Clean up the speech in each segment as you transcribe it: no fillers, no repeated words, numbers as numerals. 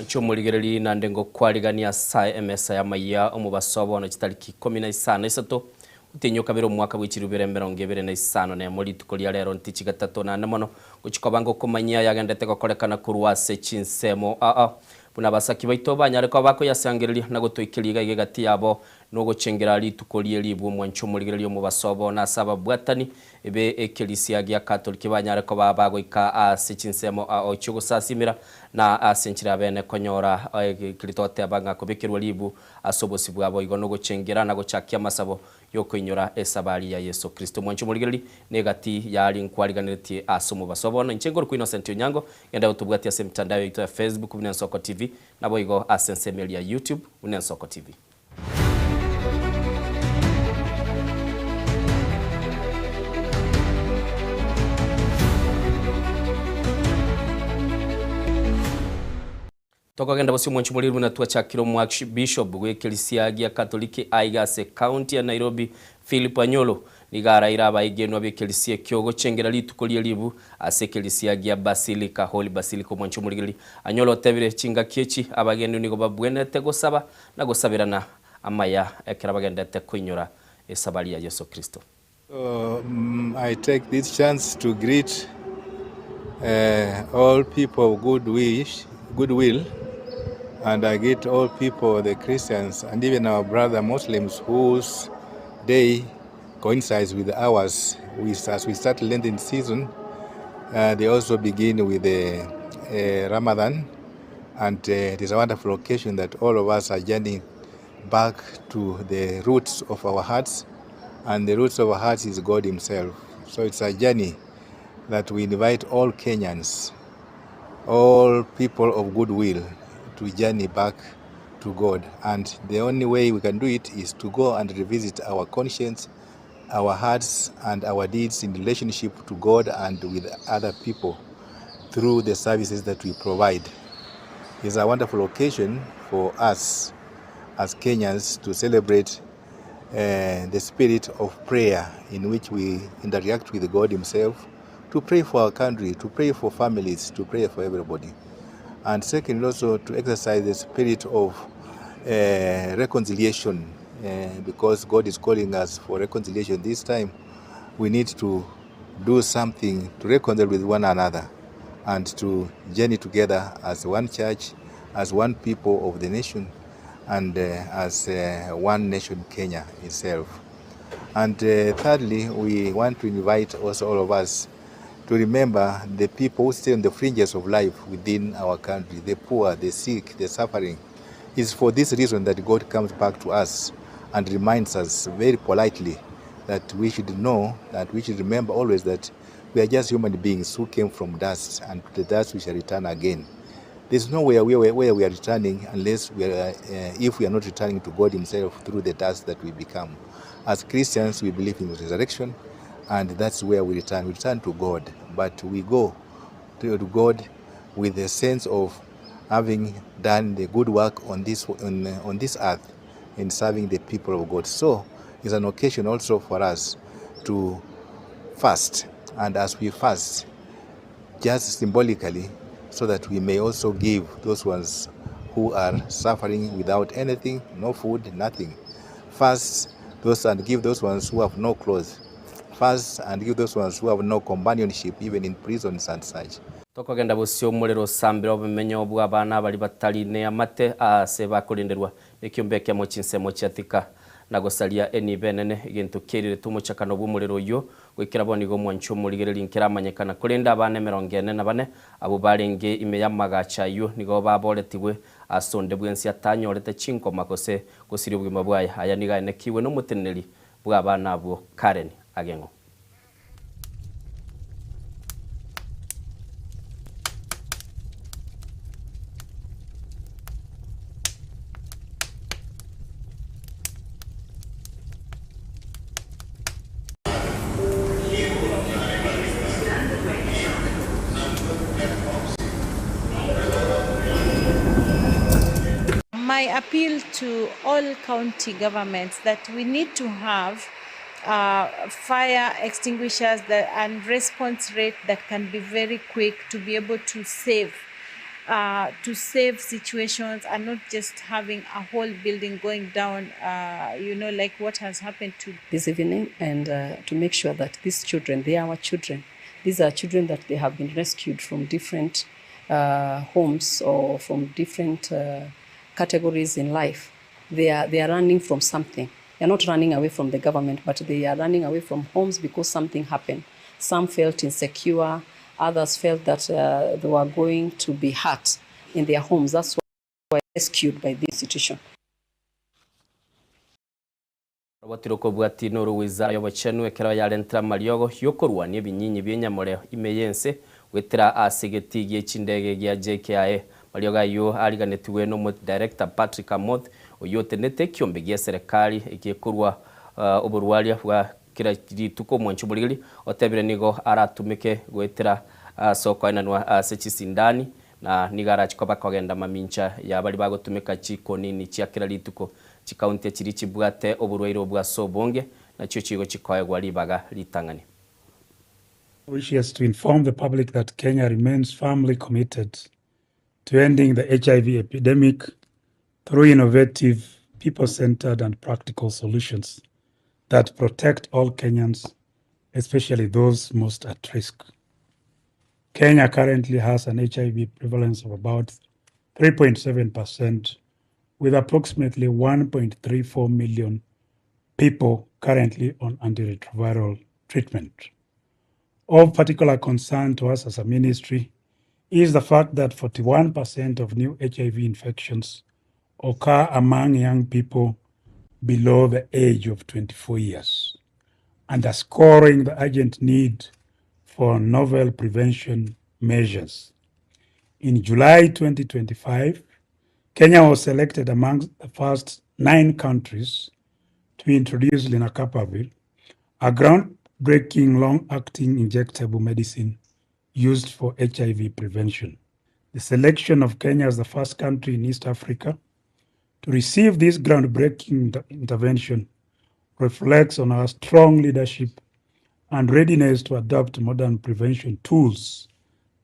ichomurigereri na ndengo kwarigania sa emesa ya Amayia omubasobo no kitariki 15 utinyoka biro mwaka w'ikirubire 2025 ne muri tukoria rero ntichi gatatu na mono guchikobango kumanyia yagendete gokorekana kurwase chinsemo buna basaki baito banyareko bako yasangiriria na gutoikiriga igati yabo no gucengera ritukorie libu mwancho murigereri omubasobo na saba bwatani ebe ekelisia gya katoliki banyareko babagoika ase chinsemo ochugusasimira na asenchira bene konyora kiritote abanga kubikirwa libu asobosi bwabo igo no gucengera na guchakia masabo yoko inyora esabari ya Yesu Kristo mwancho murigereri negati yali nkwariganitie asomo basobona nchengoro ku Innocent Onyango yenda utubwatia se mtandao yetu ya Facebook Unensoko TV na boigo asensemeli ya YouTube Unensoko TV. Tokagenda basi mwancho muriru na tuachakiro mwakish bishop w'ekelisia gya katoliki aigase county ya Nairobi Philip Anyolo nigara iraba igenwa b'ekelisia kyogo chengera litukolie libu asekelisia gya Basilica Holy Basilica mwancho murigeli Anyolo tebire chinga kiechi abagendo nigo babwenete gosaba na gosabirana amaya ekerabagendete kwinyura esabali ya Yesu Kristo. I take this chance to greet all people of goodwill, and I greet all people, the Christians, and even our brother Muslims whose day coincides with ours. As we start Lenten season, they also begin with the Ramadan, and it is a wonderful occasion that all of us are journeying back to the roots of our hearts, and the roots of our hearts is God Himself. So it's a journey that we invite all Kenyans, all people of goodwill, to journey back to God. And the only way we can do it is to go and revisit our conscience, our hearts, and our deeds in relationship to God and with other people through the services that we provide. It's a wonderful occasion for us as Kenyans to celebrate the spirit of prayer in which we interact with God Himself, to pray for our country, to pray for families, to pray for everybody. And second, also to exercise the spirit of reconciliation, because God is calling us for reconciliation this time. We need to do something to reconcile with one another and to journey together as one church, as one people of the nation, and as one nation, Kenya itself. And thirdly, we want to invite also all of us to remember the people who stay on the fringes of life within our country, the poor, the sick, the suffering. It's for this reason that God comes back to us and reminds us very politely that we should know, that we should remember always that we are just human beings who came from dust, and to the dust we shall return again. There's nowhere where we are returning unless if we are not returning to God Himself through the dust that we become. As Christians, we believe in resurrection, and that's where we return. We return to God, but we go to God with a sense of having done the good work on this earth in serving the people of God. So it's an occasion also for us to fast, and as we fast, just symbolically, so that we may also give those ones who are suffering without anything, no food, nothing. Fast those and give those ones who have no clothes. Fast and give those ones who have no companionship, even in prisons and such. Tokagenda busyo mulero sambira obumenyo bw'abana bali batali ne amate ase bakulinderwa ekyombe kya mochinsemo kyatika nagosalia enibenene igintu kirire tumuchakano bw'umulero yo gwikira bonigo mwancho murigereri nkiramanyekana kulinda abana 44 abo barenge ime yamagacha yo nigo baboletiwe asonde bwensi atanyorete chinko makose gusiri bwima bwaye aya nigane kiwe no muteneri bw'abana abo Karen Agengo. My appeal to all county governments that we need to have fire extinguishers and response rate that can be very quick to be able to save to save situations and not just having a whole building going down, like what has happened to this evening, and to make sure that these children, they are our children. These are children that they have been rescued from different homes or from different categories in life. They are running from something. They are not running away from the government, but they are running away from homes because something happened. Some felt insecure. Others felt that they were going to be hurt in their homes. That's why they were rescued by the institution. Watiroko bwati no ruwiza yobachenu ekera yarentera mariogo yokorwania binyinyi byenyamore imeyense wetera asegeti gy'ekindege gya JKIA marioga yo ariganetiwe no director Patrick Amoth oyotenete kyombe gya serikali ekekorwa oburwaria bwa kira rituko mwanchuburiri otebire nigo aratumike gwetera soko inanwa sechisindani na nigara chikoba kogenda mamincha yabali bagotumika chiko nini cyakira rituko chikaunti chiri chibwate oburwairo bwa sobonge na cyo chigo chikoye gwalibaga litangani. Wishes to inform the public that Kenya remains firmly committed to ending the HIV epidemic through innovative, people-centered and practical solutions that protect all Kenyans, especially those most at risk. Kenya currently has an HIV prevalence of about 3.7%, with approximately 1.34 million people currently on antiretroviral treatment. Of particular concern to us as a ministry is the fact that 41% of new HIV infections occur among young people below the age of 24 years, underscoring the urgent need for novel prevention measures. In July 2025, Kenya was selected among the first 9 countries to introduce lenacapavir, a groundbreaking long-acting injectable medicine used for HIV prevention. The selection of Kenya as the first country in East Africa to receive this groundbreaking intervention reflects on our strong leadership and readiness to adopt modern prevention tools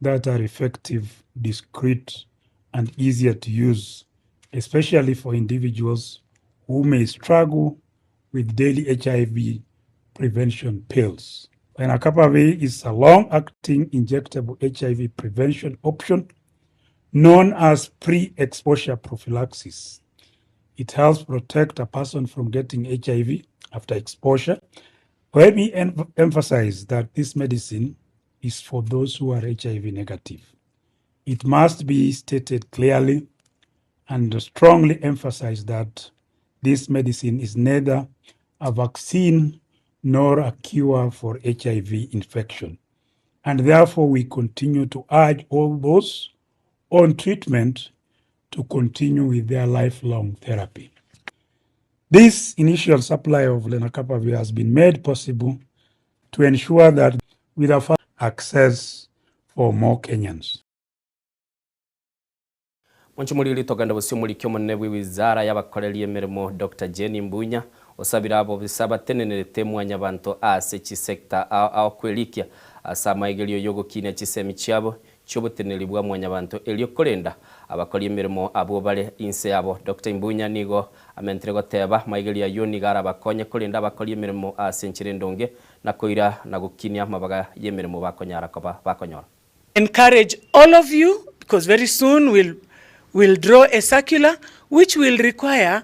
that are effective, discreet, and easier to use, especially for individuals who may struggle with daily HIV prevention pills. Lenacapavir is a long-acting injectable HIV prevention option known as pre-exposure prophylaxis. It helps protect a person from getting HIV after exposure. Let me emphasize that this medicine is for those who are HIV negative. It must be stated clearly and strongly emphasize that this medicine is neither a vaccine nor a cure for HIV infection. And therefore, we continue to urge all those on treatment to continue with their lifelong therapy. This initial supply of lenacapavir has been made possible to ensure that we have access for more Kenyans. Mwanchumulili toganda busiumuli kyomonne bw'wizara y'abakorera emirimo Dr. Jenny Mbunya osabira abo bisaba tenenete mwanya bantu ase chisekta ao kwelikia asa maigelio yogo kine chisemi cyabo cyobuteneri bwa mwanya bantu elio kolenda abakora emirimo abo bale inse yabo. Dr. Mbunya nigo amentrego teba maigelio yoni gara bakonye kolenda abakora emirimo ase nchirendonge na koira na gukinia mabaga yemirimo bakonyara koba bakonyora. Encourage all of you, because very soon we'll draw a circular which will require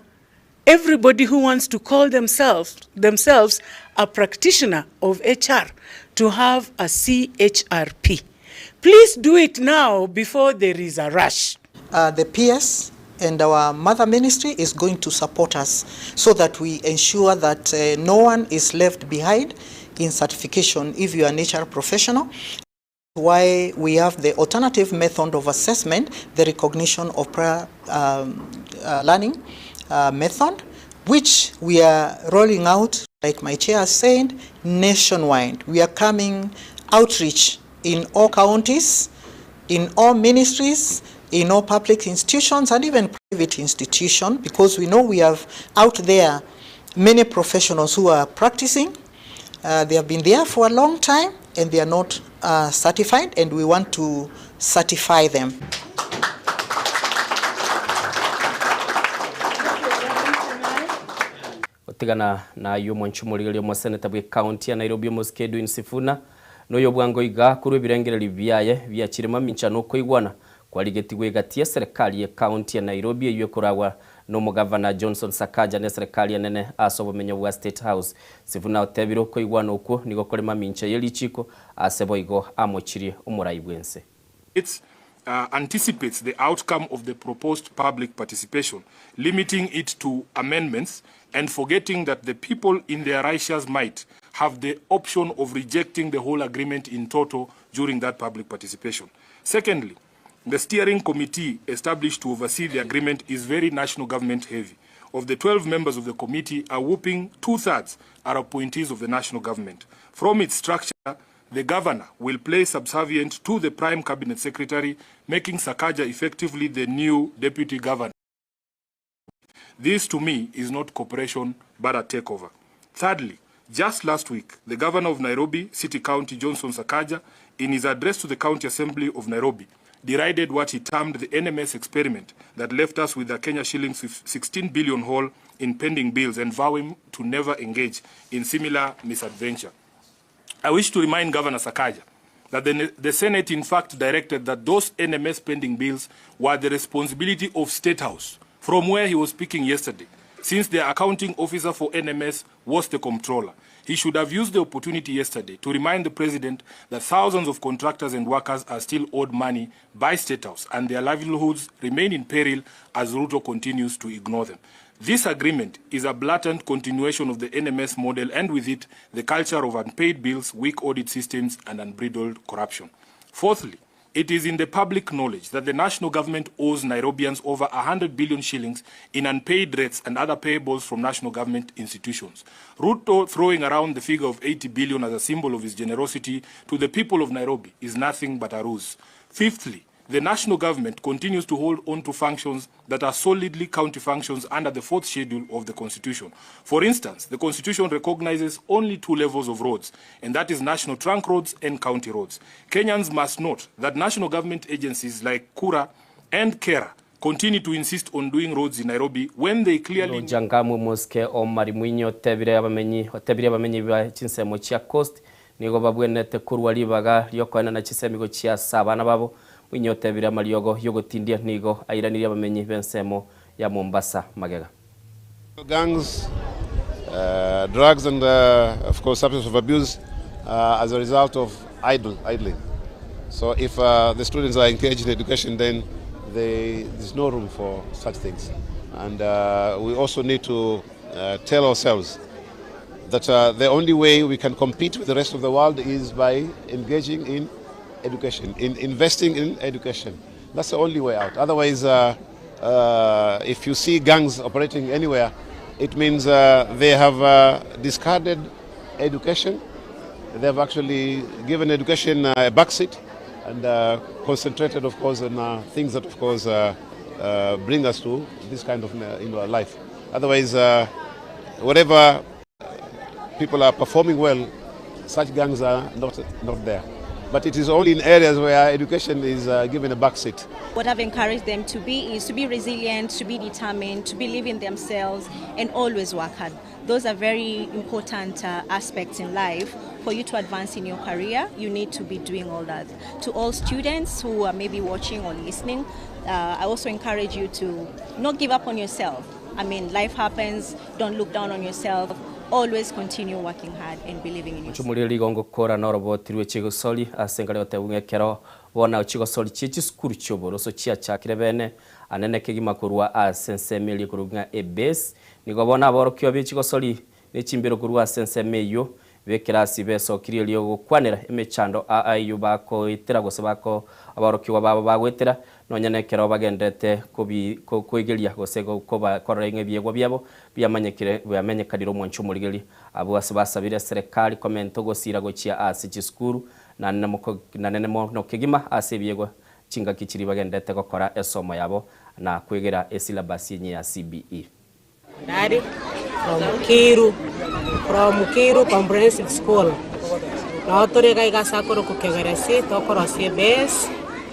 everybody who wants to call themselves a practitioner of HR to have a CHRP. Please do it now before there is a rush. The PS and our mother ministry is going to support us so that we ensure that no one is left behind in certification if you are an HR professional. Why we have the alternative method of assessment, the recognition of prior learning method, which we are rolling out, like my chair said, nationwide. We are coming outreach in all counties, in all ministries, in all public institutions, and even private institutions, because we know we have out there many professionals who are practicing. They have been there for a long time and they are not certified, and we want to certify them. tigana na yo mwanchumurigeri yo seneta bwe county ya Nairobi Mosque Edwin Sifuna no yo bwango iga kuru birengereri byaye byakirema minchano ko igwana kwaligetigwe gatie serikali ya county ya Nairobi iyo kuragwa no mugavana Johnson Sakaja ne serikali ya nene asobomenyo bwa State House. Sifuna otebiro ko igwana uko nigo kolema mincha yelichiko asebo igo amochiri umurayi bwense. It anticipates the outcome of the proposed public participation, limiting it to amendments and forgetting that the people in their righteous might have the option of rejecting the whole agreement in total during that public participation. Secondly, the steering committee established to oversee the agreement is very national government heavy. Of the 12 members of the committee, a whopping 2/3 are appointees of the national government. From its structure, the governor will play subservient to the prime cabinet secretary, making Sakaja effectively the new deputy governor. This, to me, is not cooperation, but a takeover. Thirdly, just last week, the governor of Nairobi City County, Johnson Sakaja, in his address to the County Assembly of Nairobi, derided what he termed the NMS experiment that left us with a Kenya shillings 16 billion hole in pending bills and vowing to never engage in similar misadventure. I wish to remind Governor Sakaja that the Senate in fact directed that those NMS pending bills were the responsibility of State House, from where he was speaking yesterday, since the accounting officer for NMS was the comptroller. He should have used the opportunity yesterday to remind the president that thousands of contractors and workers are still owed money by State House and their livelihoods remain in peril as Ruto continues to ignore them. This agreement is a blatant continuation of the NMS model and with it, the culture of unpaid bills, weak audit systems, and unbridled corruption. Fourthly, it is in the public knowledge that the national government owes Nairobians over 100 billion shillings in unpaid rates and other payables from national government institutions. Ruto throwing around the figure of 80 billion as a symbol of his generosity to the people of Nairobi is nothing but a ruse. Fifthly, the national government continues to hold on to functions that are solidly county functions under the 4th schedule of the Constitution. For instance, the Constitution recognizes only 2 levels of roads, and that is national trunk roads and county roads. Kenyans must note that national government agencies like Kura and Kera continue to insist on doing roads in Nairobi when they clearly... Jangamu Mosque Omari Mwinyo tebire abamenyi ba chinsemo chia Coast nigo babwenete kurwa libaga lyokoena na chisemigo chia sabana babo Mwinyote vile maliogo yogotindia nigo airaniria bamenyi bensemo ya Mombasa Magega. Gangs, drugs and of course substance of abuse as a result of idling. So if the students are engaged in education, then there's no room for such things. And we also need to tell ourselves that the only way we can compete with the rest of the world is by engaging in education, in investing in education. That's the only way out. Otherwise, if you see gangs operating anywhere, it means they have discarded education. They have actually given education a backseat and concentrated, of course, on things that, of course, bring us to this kind of life. Otherwise, whatever people are performing well, such gangs are not there. But it is only in areas where education is given a backseat. What I've encouraged them to be is to be resilient, to be determined, to believe in themselves, and always work hard. Those are very important aspects in life. For you to advance in your career, you need to be doing all that. To all students who are maybe watching or listening, I also encourage you to not give up on yourself. I mean, life happens, don't look down on yourself. Always continue working hard and believing in yourself. Chumuliri gongo kora na robotiriwe chigosoli asengale otebungekero bona chigosoli chichi skuru choboro so chia chakire bene anene kegima kurwa asensemeli kurunga ebes nigo bona aborokyo bichigosoli ne chimbiro kurwa asensemeyo bekirasi beso kiriliyo gukwanira emechando ayu bako itira gose bako abarokyo babo bagwetera nonyanekero bagendete kwegelia gose ko bakorenge byego byabo byamenyekaniro mwancho murigeli abo asibasabire serikali komento gosira gochia asichiskuru na nemo no kigima asibyego chinga kichiri bagendete gukora esomo yabo na kwegera esilabasi nye ya CBE. Dari from Kiru Comprehensive School. Na tore ga igasakoro kukegeresi tokorosie base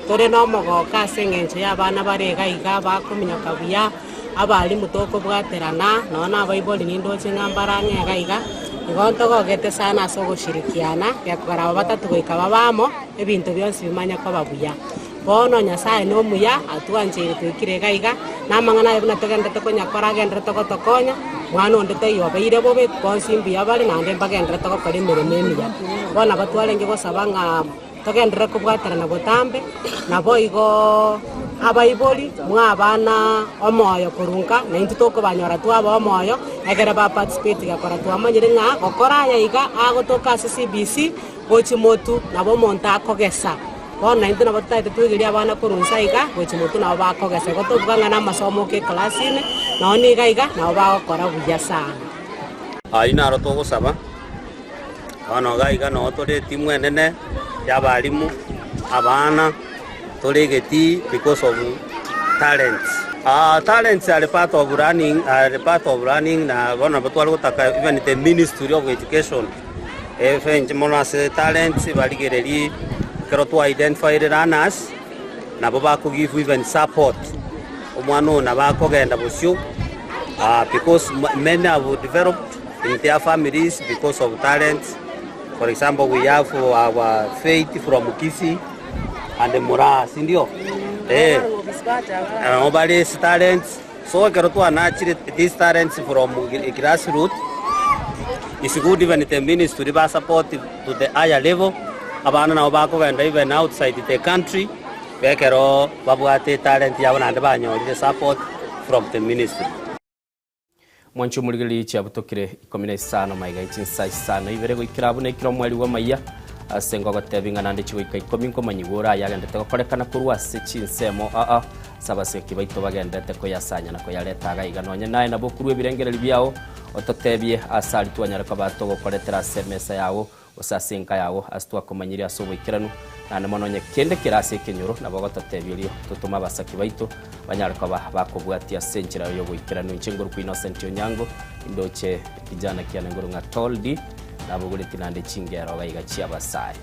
tore no mogo kasengenje abana bare ga iga bakuminya kabuya abalimu tokobwaterana nona abaiboli nindoche ng'ambarang'e gaiga igonto gogete sana ase ogoshirikiana gekora batatu goika babamo ebinto bionsi bimanya koba buya bono nyasaye no muya atwanjire twikire gaiga namang'ana ebuna togendete konyakora agendete gotokonya mwana onde teyobeire bobe bonsi mbuya bari nande mbagendete gokora emeremo emiya bono batwarenge gosaba ng'a togendere kobwaterana botambe nabo igo abaiboli mwabana omoyo korunka na intu tokobanyora twaba omoyo egere ba participate gakora twamanyire ng'a gokora yaiga agotoka ase CBC gochi motu nabo monta akogesa bona intu nabo taite twigiria abana korunsa iga gochi motu nabo bakogesa gotobwanga na masomo ke classine noni iga nabo bagokora buya sana inaro togosaba bana gaiga no tore timu enene yabalimu abana tolegeti because of talents. Talents are part of running, na bona batwala gutaka even the Ministry of Education. If mona se talents baligereri kero to identify runners na baba ko give even support. Omwana na bakogenda busyu because many have developed in their families because of talents. For example, we have our faith from Kisi and the Mura, Sindio. Nobody's talents. So I got to nurture these talents from grassroots. It's good even if the ministry to support to the higher level. Abana na obako and even outside the country. Bekero babuate talent yawana and banyo the support from the ministry. Mwanchu muligili chabutokire ikomina isano Amayia Chinsa Isano Ibere goikirabu na ikiro mwali wa Amayia asengo gotebinga nande chigoika ikomi komanyigura yagendete gokorekana kurwa se chinsemo sabase kibaito bagendete ko yasanya nako yareta gaiga nonye naye nabo kurwe birengereri byao ototebye asali twanyara ko batogo koretera semesa yawo osasinka yawo astwa komanyiri asobo ikiranu nane mononye kende kirase kenyoro nabo gototebye tutuma basaki baito banyara ko bakobwatia senchira yo boikiranu inchengoro ku Innocent Onyango indoche kijana kiana ngoro nga toldi nabo gure tinande chingero gaiga chia basai